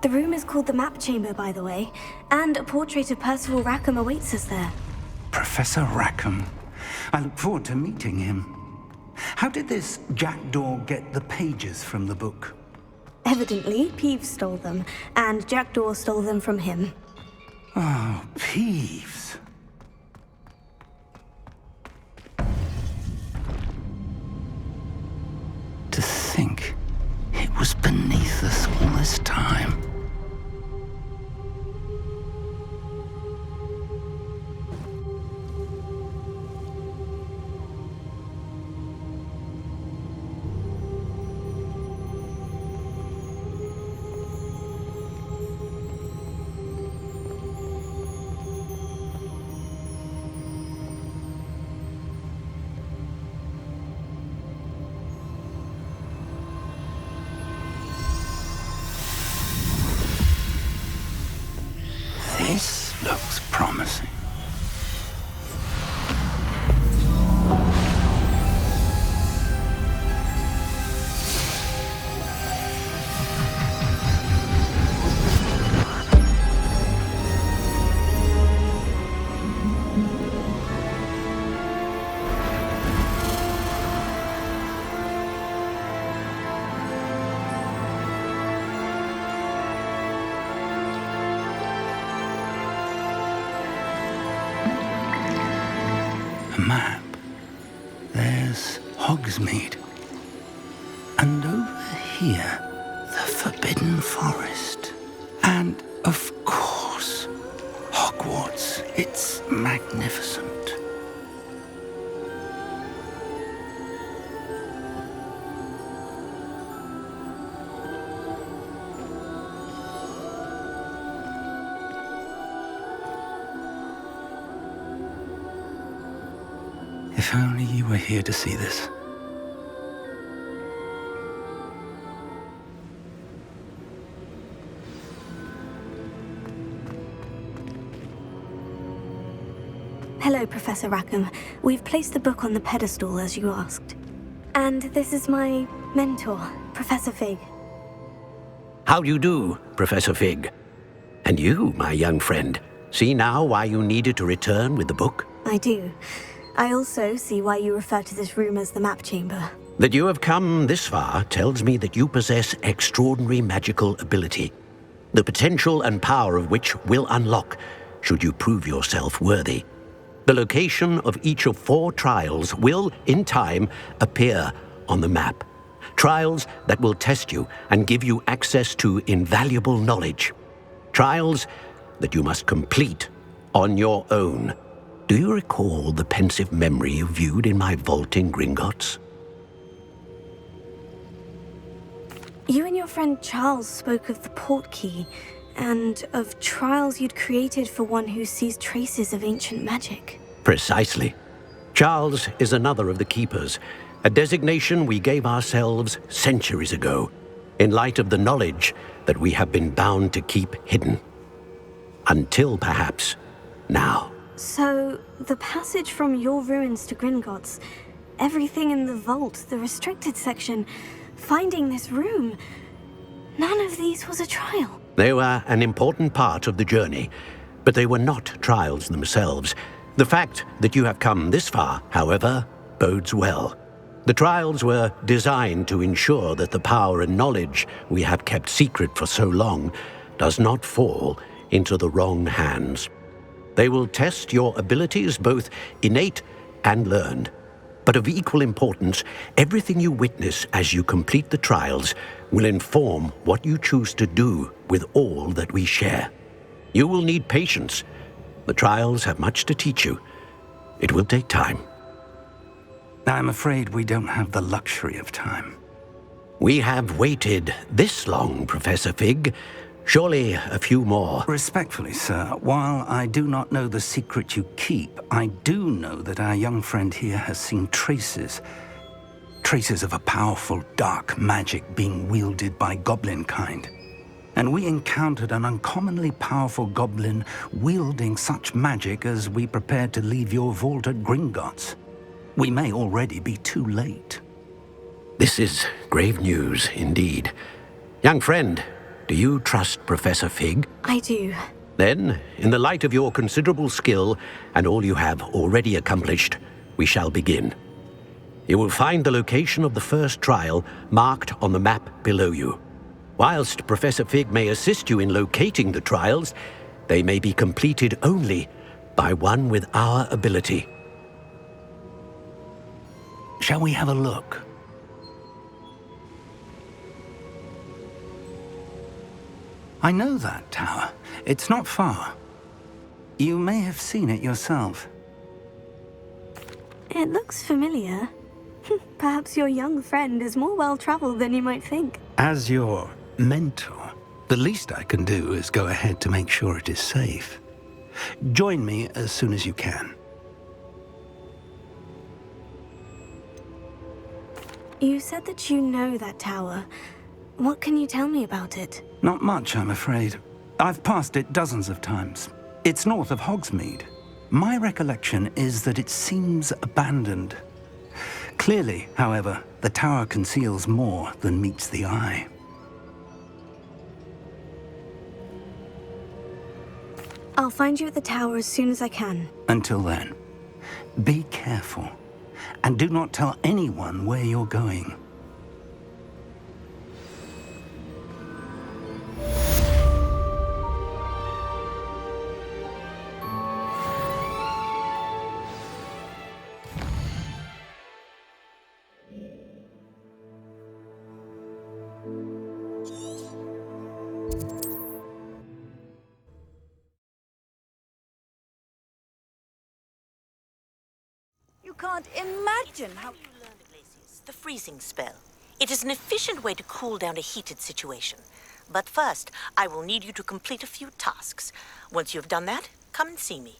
The room is called the Map Chamber, by the way, and a portrait of Percival Rackham awaits us there. Professor Rackham. I look forward to meeting him. How did this jackdaw get the pages from the book? Evidently, Peeves stole them, and Jackdaw stole them from him. Oh, Peeves. To think it was beneath us all this time. This looks promising. A map. There's Hogsmeade. And over here, the Forbidden Forest. And, of course, Hogwarts. It's magnificent. If only you were here to see this. Hello, Professor Rackham. We've placed the book on the pedestal, as you asked. And this is my mentor, Professor Fig. How do you do, Professor Fig? And you, my young friend, see now why you needed to return with the book? I do. I also see why you refer to this room as the Map Chamber. That you have come this far tells me that you possess extraordinary magical ability, the potential and power of which will unlock should you prove yourself worthy. The location of each of 4 trials will, in time, appear on the map. Trials that will test you and give you access to invaluable knowledge. Trials that you must complete on your own. Do you recall the pensive memory you viewed in my vault in Gringotts? You and your friend Charles spoke of the portkey, and of trials you'd created for one who sees traces of ancient magic. Precisely. Charles is another of the Keepers, a designation we gave ourselves centuries ago, in light of the knowledge that we have been bound to keep hidden. Until, perhaps, now. So, the passage from your ruins to Gringotts, everything in the vault, the restricted section, finding this room, none of these was a trial. They were an important part of the journey, but they were not trials themselves. The fact that you have come this far, however, bodes well. The trials were designed to ensure that the power and knowledge we have kept secret for so long does not fall into the wrong hands. They will test your abilities, both innate and learned. But of equal importance, everything you witness as you complete the trials will inform what you choose to do with all that we share. You will need patience. The trials have much to teach you. It will take time. I'm afraid we don't have the luxury of time. We have waited this long, Professor Fig. Surely a few more. Respectfully, sir, while I do not know the secret you keep, I do know that our young friend here has seen traces of a powerful dark magic being wielded by goblin kind. And we encountered an uncommonly powerful goblin wielding such magic as we prepared to leave your vault at Gringotts. We may already be too late. This is grave news indeed. Young friend, Do you trust Professor Fig? I do. Then, in the light of your considerable skill and all you have already accomplished, we shall begin. You will find the location of the first trial marked on the map below you. Whilst Professor Fig may assist you in locating the trials, they may be completed only by one with our ability. Shall we have a look? I know that tower. It's not far. You may have seen it yourself. It looks familiar. Perhaps your young friend is more well-traveled than you might think. As your mentor, the least I can do is go ahead to make sure it is safe. Join me as soon as you can. You said that you know that tower. What can you tell me about it? Not much, I'm afraid. I've passed it dozens of times. It's north of Hogsmeade. My recollection is that it seems abandoned. Clearly, however, the tower conceals more than meets the eye. I'll find you at the tower as soon as I can. Until then, be careful, and do not tell anyone where you're going. You can't imagine how you learned the freezing spell. It is an efficient way to cool down a heated situation. But first, I will need you to complete a few tasks. Once you've done that, come and see me.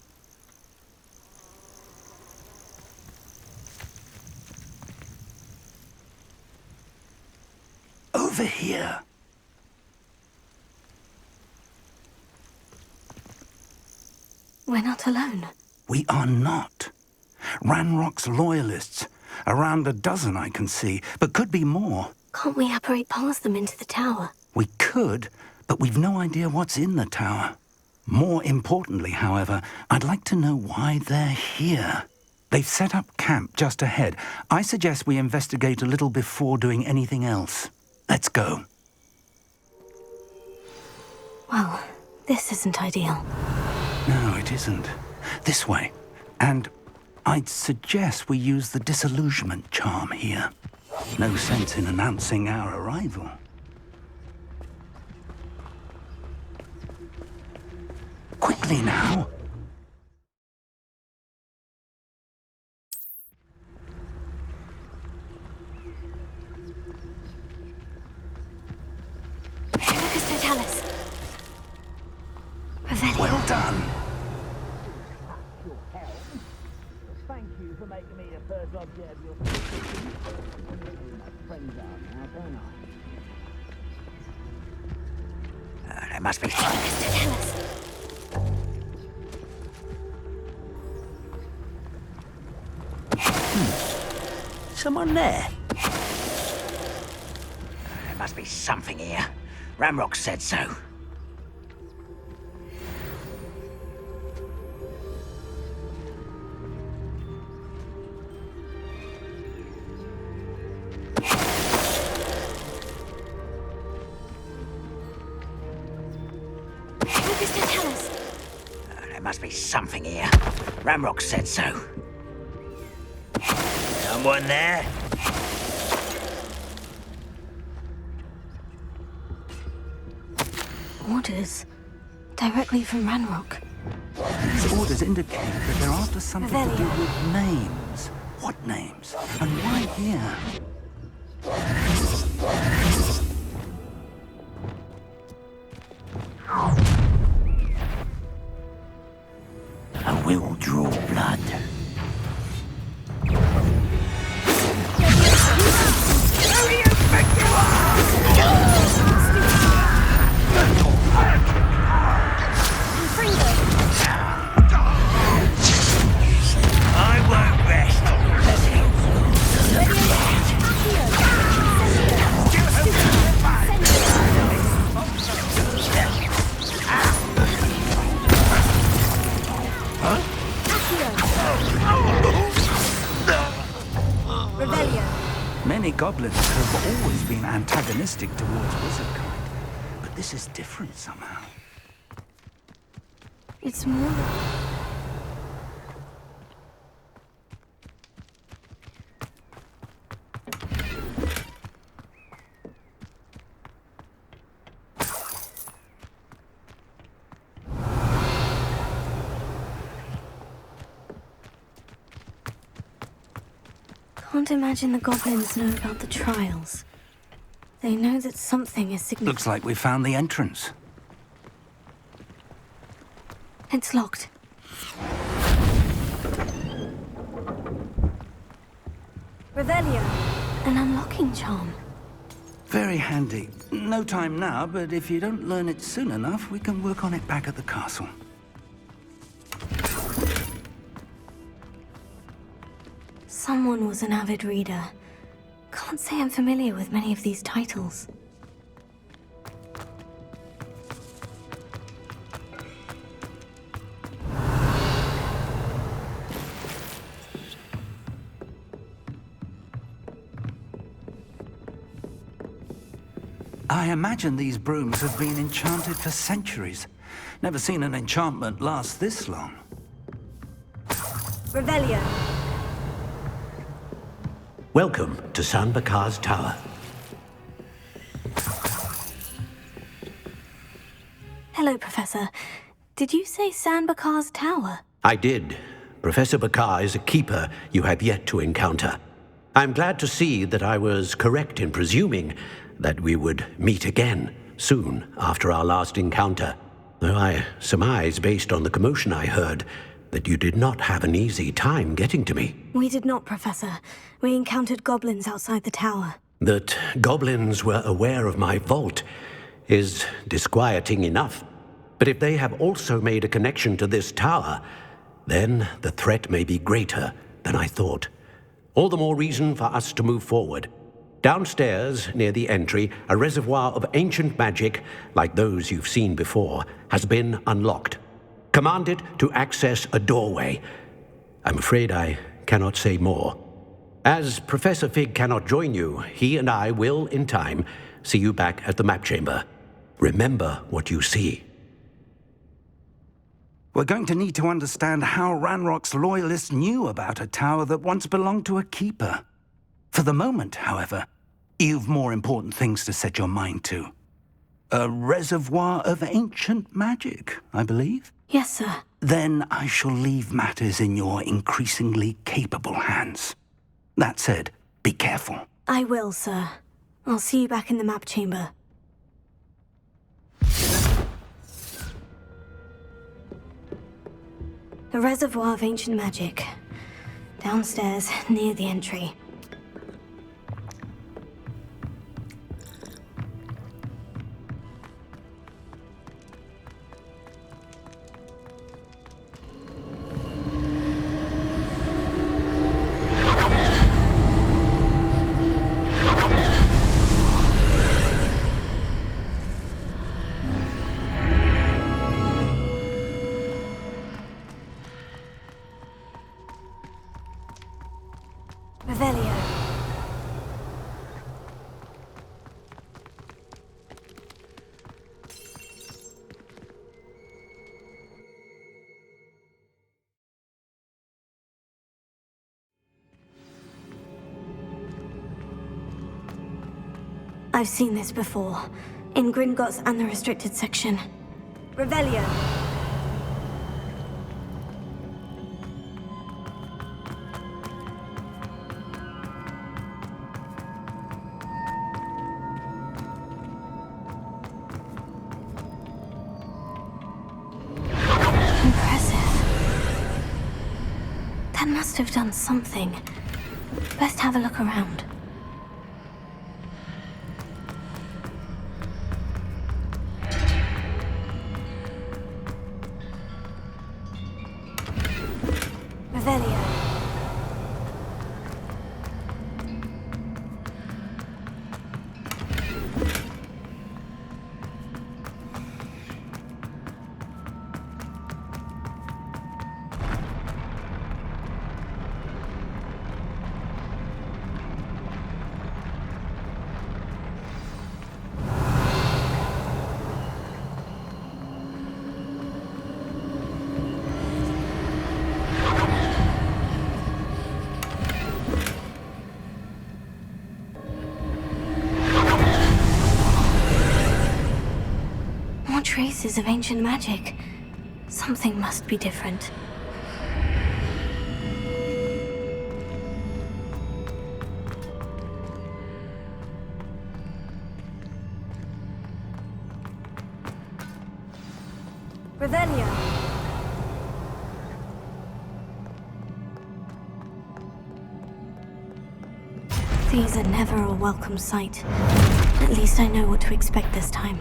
Over here. We're not alone. We are not. Ranrok's loyalists. Around a dozen I can see, but could be more. Can't we apparate past them into the tower? We could, but we've no idea what's in the tower. More importantly, however, I'd like to know why they're here. They've set up camp just ahead. I suggest we investigate a little before doing anything else. Let's go. Well, this isn't ideal. No, it isn't. This way. And I'd suggest we use the disillusionment charm here. No sense in announcing our arrival. Quickly now. Well done. Thank you for making me the first object of your friends are now, don't I? There must be... Someone there? There must be something here. Ranrok said so. There must be something here. Ranrok said so. Someone there? Orders. Directly from Ranrok. These orders indicate that they're after something to do with names. What names? And why here? I will draw blood. I won't rest. Many goblins have always been antagonistic towards wizard kind, but this is different somehow. It's more... Can't imagine the goblins know about the trials. They know that something is significant. Looks like we found the entrance. It's locked. Revelio. An unlocking charm. Very handy. No time now, but if you don't learn it soon enough, we can work on it back at the castle. Someone was an avid reader. Can't say I'm familiar with many of these titles. I imagine these brooms have been enchanted for centuries. Never seen an enchantment last this long. Revelio. Welcome to San Bakar's tower. Hello, Professor. Did you say San Bakar's tower? I did. Professor Bakar is a keeper you have yet to encounter. I'm glad to see that I was correct in presuming that we would meet again soon after our last encounter, though I surmise, based on the commotion I heard, that you did not have an easy time getting to me. We did not, Professor. We encountered goblins outside the tower. That goblins were aware of my vault is disquieting enough. But if they have also made a connection to this tower, then the threat may be greater than I thought. All the more reason for us to move forward. Downstairs, near the entry, a reservoir of ancient magic, like those you've seen before, has been unlocked. Command it to access a doorway. I'm afraid I cannot say more. As Professor Fig cannot join you, he and I will, in time, see you back at the map chamber. Remember what you see. We're going to need to understand how Ranrok's loyalists knew about a tower that once belonged to a keeper. For the moment, however, you've more important things to set your mind to. A reservoir of ancient magic, I believe? Yes, sir. Then I shall leave matters in your increasingly capable hands. That said, be careful. I will, sir. I'll see you back in the map chamber. A reservoir of ancient magic. Downstairs, near the entry. Revelio. I've seen this before, in Gringotts and the restricted section. Revelio. Must have done something. Best have a look around. Revelio. traces of ancient magic. Something must be different. Revelio. These are never a welcome sight. At least I know what to expect this time.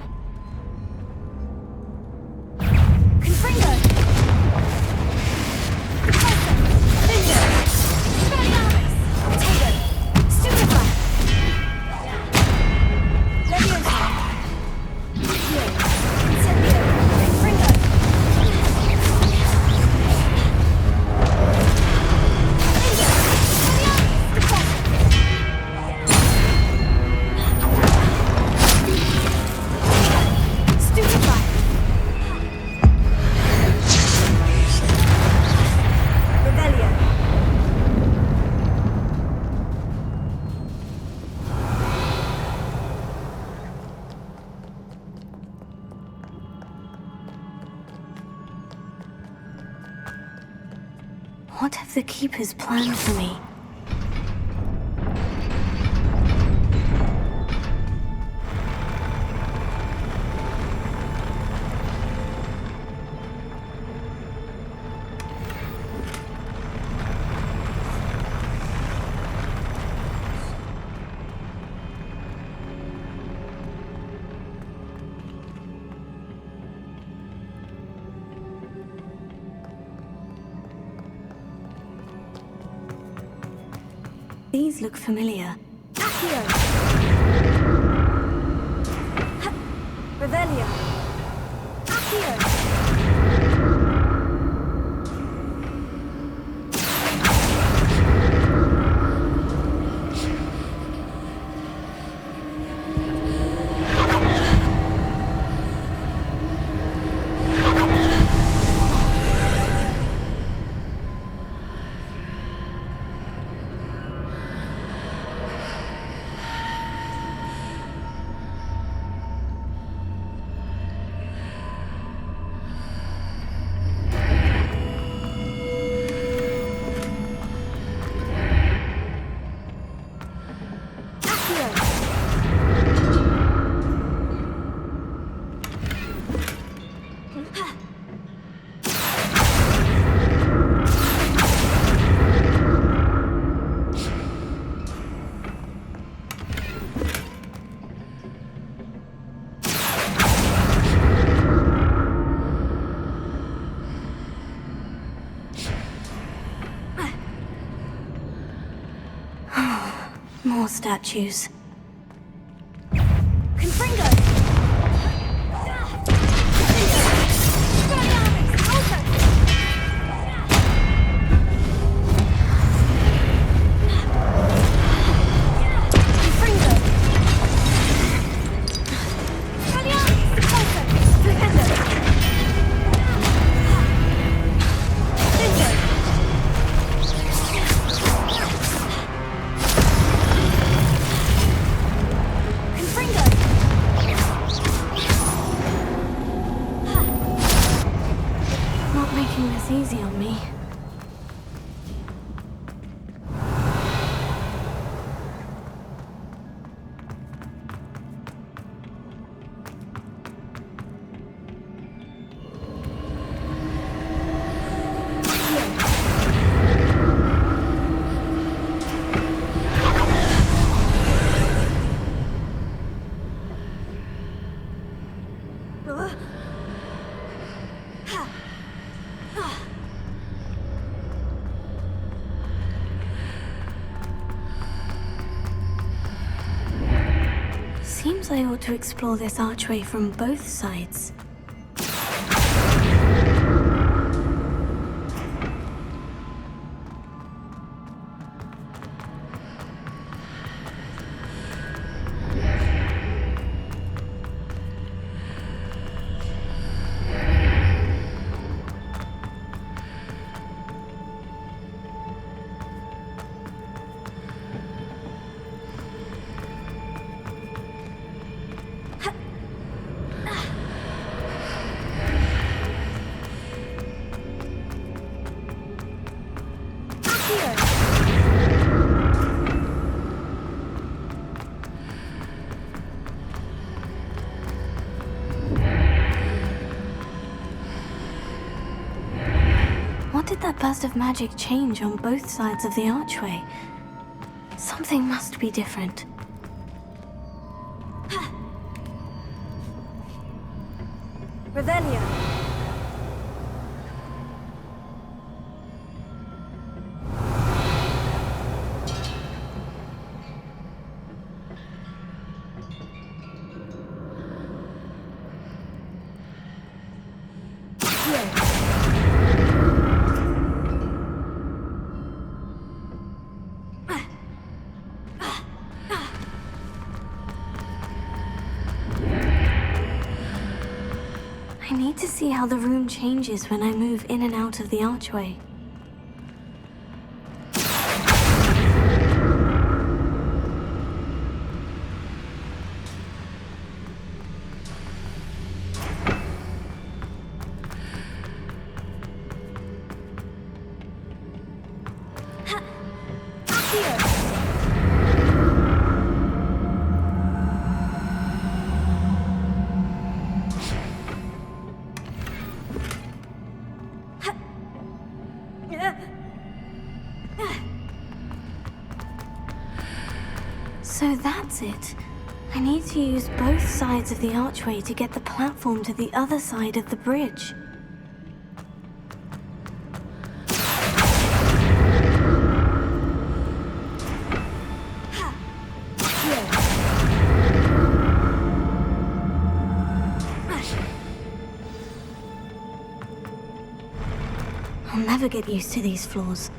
Confringo! Bingo! Expelliarmus! Potato! Stupefy! Leviosa! Accio! Incendio! Confringo! Bingo! Expelliarmus! Stupefy! Revelio. What have the Keepers planned for me? These look familiar. Accio. Revelio. Accio. More statues. Confringo. Expelliarmus. Alto. Confringo. Expelliarmus. Alto. Flicendo. Bingo. Confringo. Not making this easy on me. Seems I ought to explore this archway from both sides. that burst of magic change on both sides of the archway? Something must be different. Revelio. I need to see how the room changes when I move in and out of the archway. So that's it. I need to use both sides of the archway to get the platform to the other side of the bridge. I'll never get used to these floors.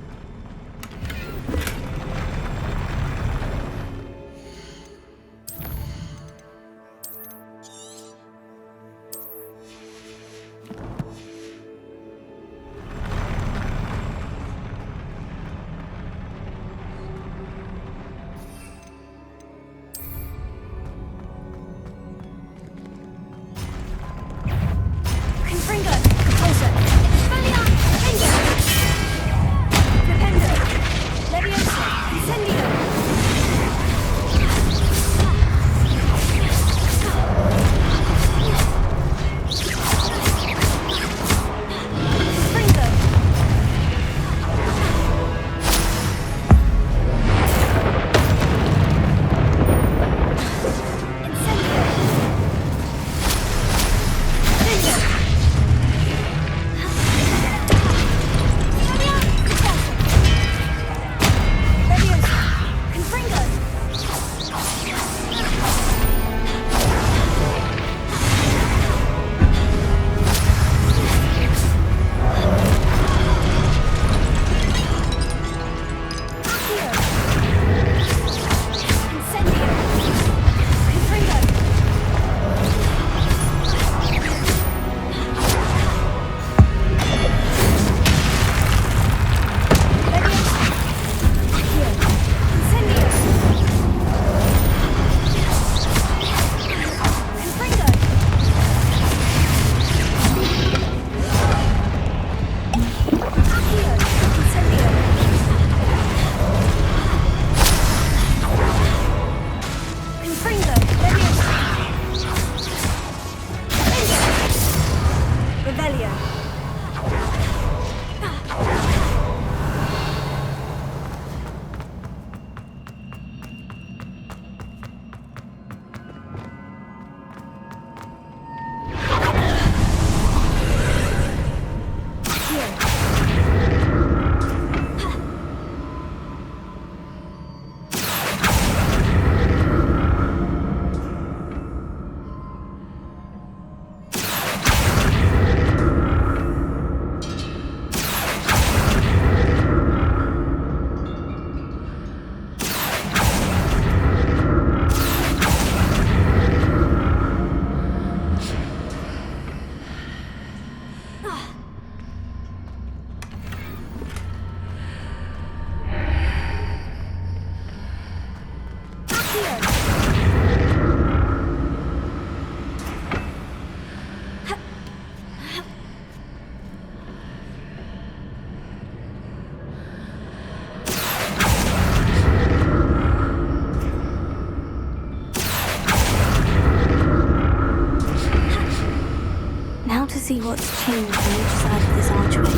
See what's changed on each side of this archway.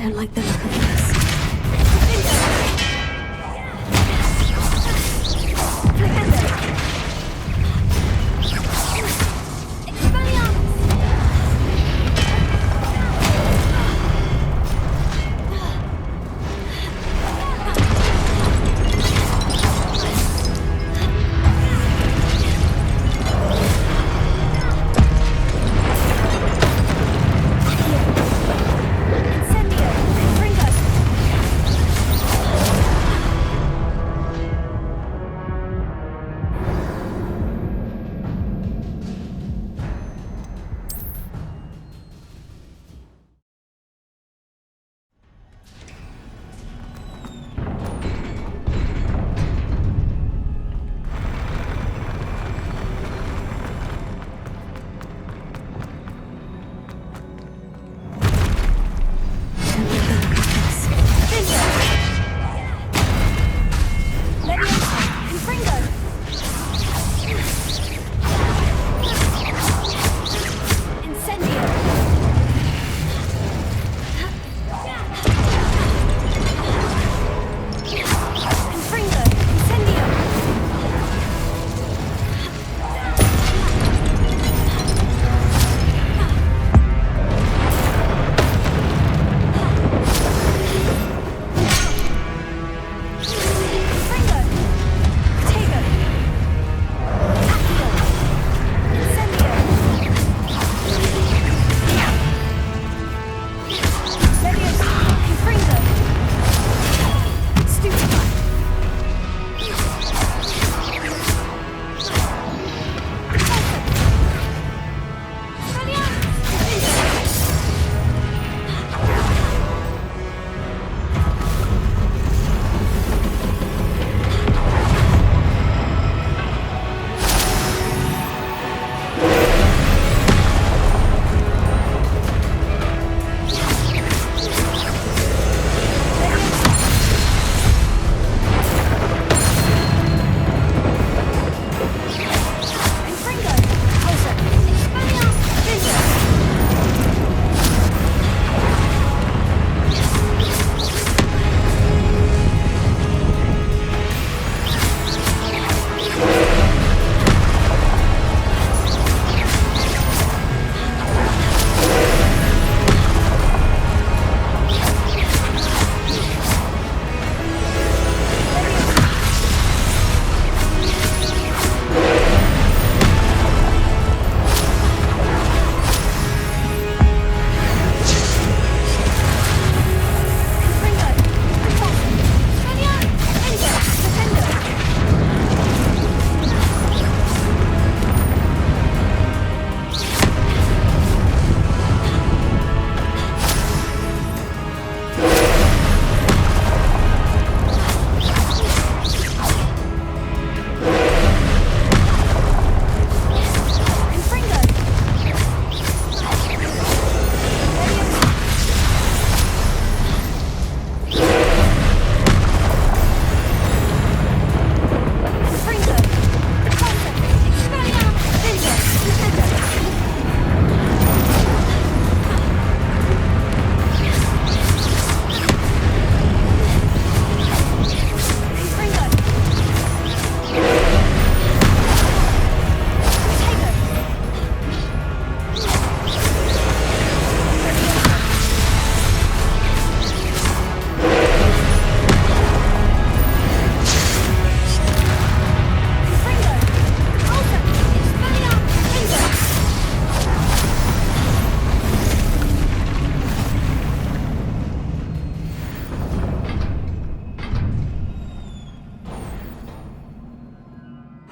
don't like the look of this.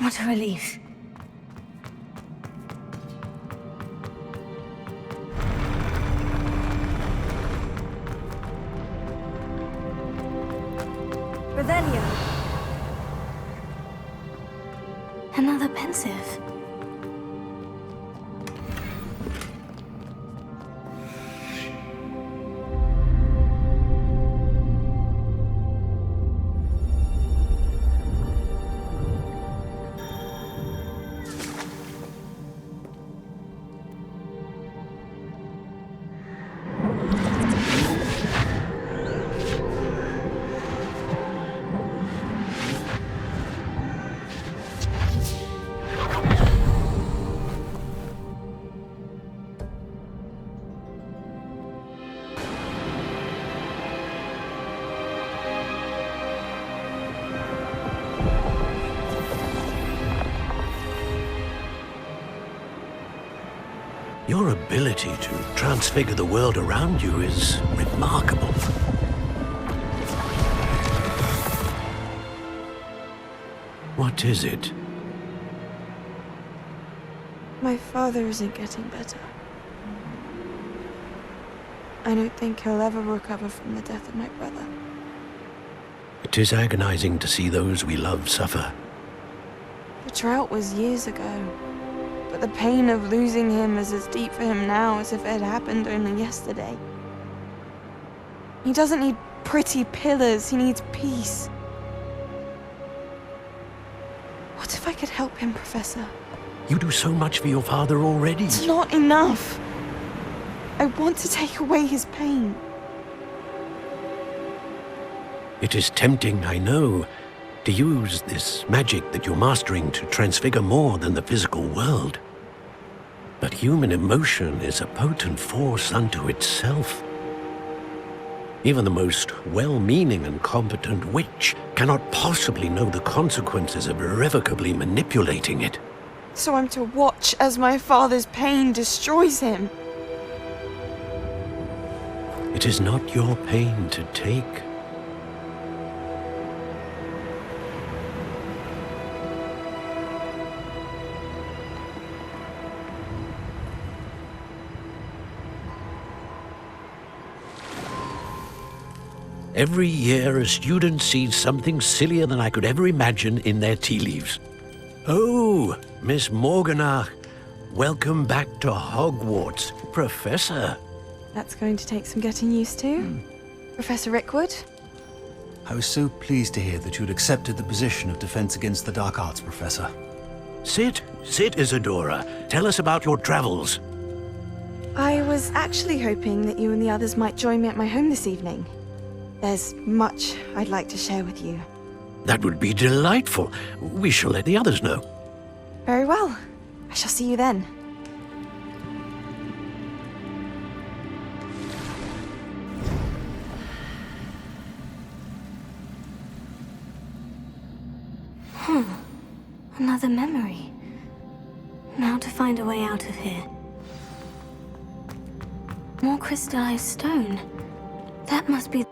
What a relief. Revelio. Another pensive. Your ability to transfigure the world around you is remarkable. What is it? My father isn't getting better. I don't think he'll ever recover from the death of my brother. It is agonizing to see those we love suffer. The drought was years ago, but the pain of losing him is as deep for him now as if it had happened only yesterday. He doesn't need pretty pillars, he needs peace. What if I could help him, Professor? You do so much for your father already. It's not enough. I want to take away his pain. It is tempting, I know, to use this magic that you're mastering to transfigure more than the physical world. But human emotion is a potent force unto itself. Even the most well-meaning and competent witch cannot possibly know the consequences of irrevocably manipulating it. So I'm to watch as my father's pain destroys him. It is not your pain to take. Every year, a student sees something sillier than I could ever imagine in their tea leaves. Oh, Miss Morganach, welcome back to Hogwarts, Professor. That's going to take some getting used to. Professor Rickwood? I was so pleased to hear that you'd accepted the position of Defense Against the Dark Arts, Professor. Sit, Isadora. Tell us about your travels. I was actually hoping that you and the others might join me at my home this evening. There's much I'd like to share with you. That would be delightful. We shall let the others know. Very well. I shall see you then. Another memory. Now to find a way out of here. More crystallized stone. That must be...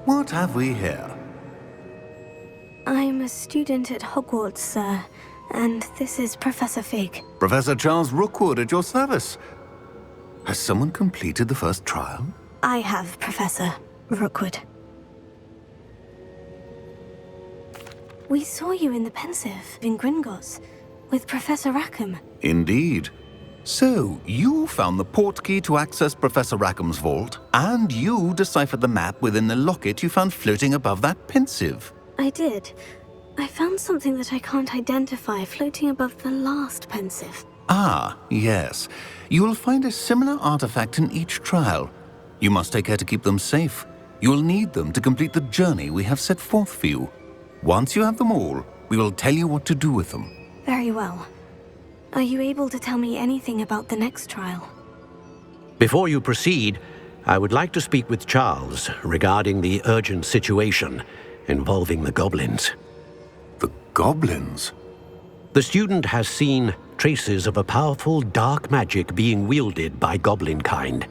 What have we here? I'm a student at Hogwarts, sir, and this is Professor Fig. Professor Charles Rookwood at your service. Has someone completed the first trial? I have, Professor Rookwood. We saw you in the Pensive in Gringotts with Professor Rackham. Indeed. So, you found the portkey to access Professor Rackham's vault, and you deciphered the map within the locket you found floating above that Pensive. I did. I found something that I can't identify floating above the last Pensive. Ah, yes. You will find a similar artifact in each trial. You must take care to keep them safe. You will need them to complete the journey we have set forth for you. Once you have them all, we will tell you what to do with them. Very well. Are you able to tell me anything about the next trial? Before you proceed, I would like to speak with Charles regarding the urgent situation involving the goblins. The goblins? The student has seen traces of a powerful dark magic being wielded by goblin kind.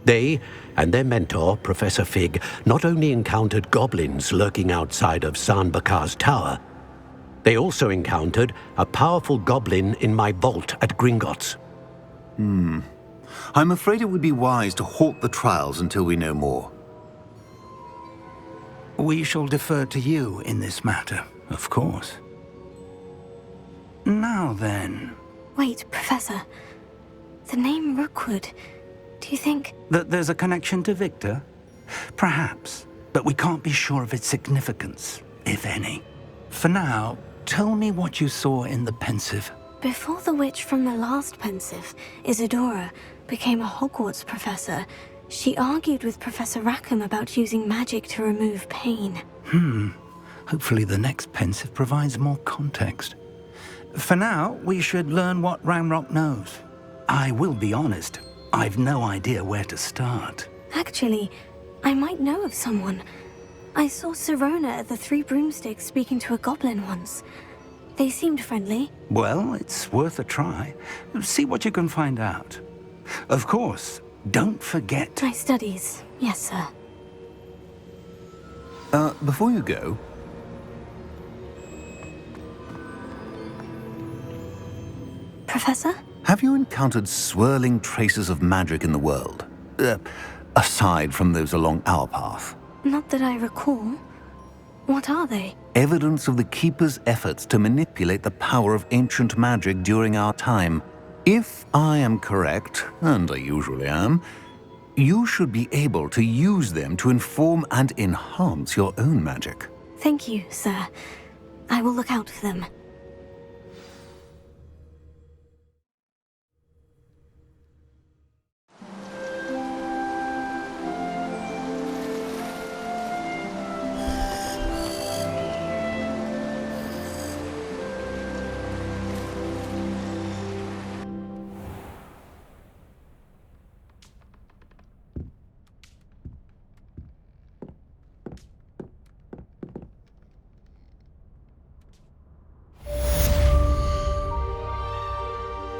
They and their mentor, Professor Fig, not only encountered goblins lurking outside of San Bakar's tower, they also encountered a powerful goblin in my vault at Gringotts. I'm afraid it would be wise to halt the trials until we know more. We shall defer to you in this matter, of course. Now then... Wait, Professor. The name Rookwood. Do you think... That there's a connection to Victor? Perhaps, but we can't be sure of its significance, if any. For now, tell me what you saw in the Pensive. Before the witch from the last Pensive, Isadora, became a Hogwarts professor, she argued with Professor Rackham about using magic to remove pain. Hopefully the next Pensive provides more context. For now, we should learn what Ranrok knows. I will be honest, I've no idea where to start. Actually, I might know of someone. I saw Sirona at the Three Broomsticks speaking to a goblin once. They seemed friendly. Well, it's worth a try. See what you can find out. Of course, don't forget... My studies, yes, sir. Before you go, Professor? have you encountered swirling traces of magic in the world? Aside from those along our path. Not that I recall. What are they? Evidence of the Keeper's efforts to manipulate the power of ancient magic during our time. If I am correct, and I usually am, you should be able to use them to inform and enhance your own magic. Thank you, sir. I will look out for them.